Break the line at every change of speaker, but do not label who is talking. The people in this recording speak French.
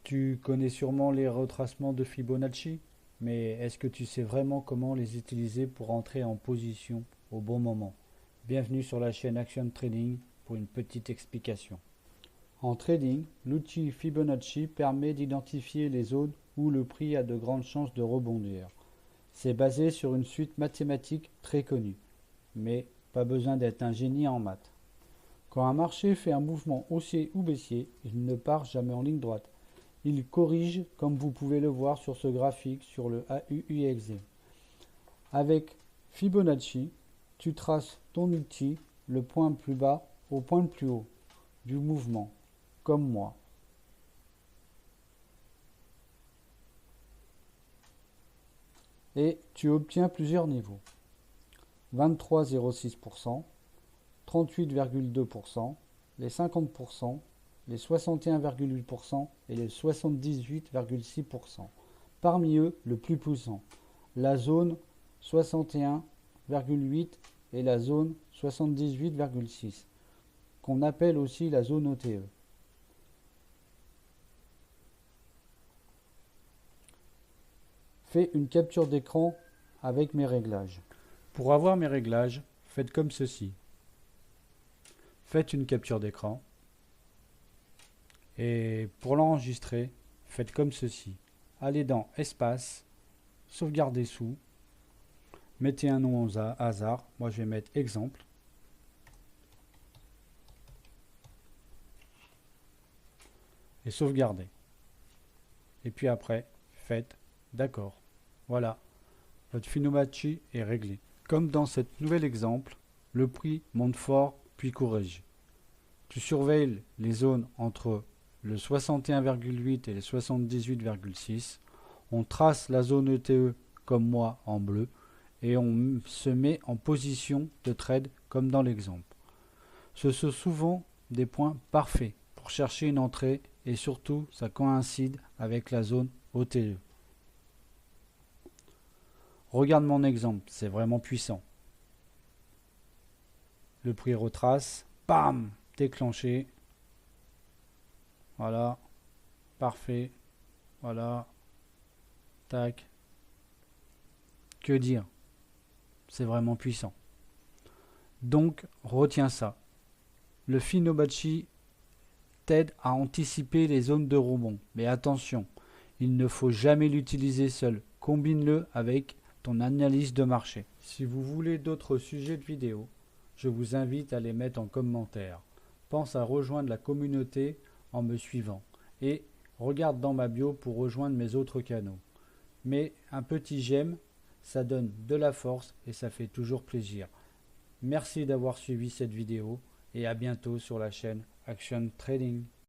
Tu connais sûrement les retracements de Fibonacci, mais est-ce que tu sais vraiment comment les utiliser pour entrer en position au bon moment? Bienvenue sur la chaîne Action Trading pour une petite explication. En trading, l'outil Fibonacci permet d'identifier les zones où le prix a de grandes chances de rebondir. C'est basé sur une suite mathématique très connue, mais pas besoin d'être un génie en maths. Quand un marché fait un mouvement haussier ou baissier, il ne part jamais en ligne droite. Il corrige comme vous pouvez le voir sur ce graphique sur le AUXZ. Avec Fibonacci, tu traces ton outil le point plus bas au point le plus haut du mouvement, comme moi. Et tu obtiens plusieurs niveaux. 23,06%, 38,2%, les 50%, les 61,8% et les 78,6%. Parmi eux, le plus puissant, la zone 61,8 et la zone 78,6, qu'on appelle aussi la zone OTE. Fais une capture d'écran avec mes réglages. Pour avoir mes réglages, faites comme ceci. Faites une capture d'écran. Et pour l'enregistrer, faites comme ceci. Allez dans Espace, Sauvegardez sous, mettez un nom au hasard. Moi, je vais mettre Exemple. Et sauvegardez. Et puis après, faites D'accord. Voilà, votre Fibonacci est réglé. Comme dans cet nouvel exemple, le prix monte fort puis corrige. Tu surveilles les zones entre le 61,8 et le 78,6. On trace la zone ETE comme moi en bleu et on se met en position de trade comme dans l'exemple. Ce sont souvent des points parfaits pour chercher une entrée et surtout ça coïncide avec la zone OTE. Regarde mon exemple, c'est vraiment puissant. Le prix retrace, bam, déclenché. Voilà, parfait. Voilà, tac. Que dire? C'est vraiment puissant. Donc, retiens ça. Le Fibonacci t'aide à anticiper les zones de rebond. Mais attention, il ne faut jamais l'utiliser seul. Combine-le avec ton analyse de marché. Si vous voulez d'autres sujets de vidéo, je vous invite à les mettre en commentaire. Pense à rejoindre la communauté en me suivant. Et regarde dans ma bio pour rejoindre mes autres canaux. Mais un petit j'aime, ça donne de la force et ça fait toujours plaisir. Merci d'avoir suivi cette vidéo et à bientôt sur la chaîne Action Trading.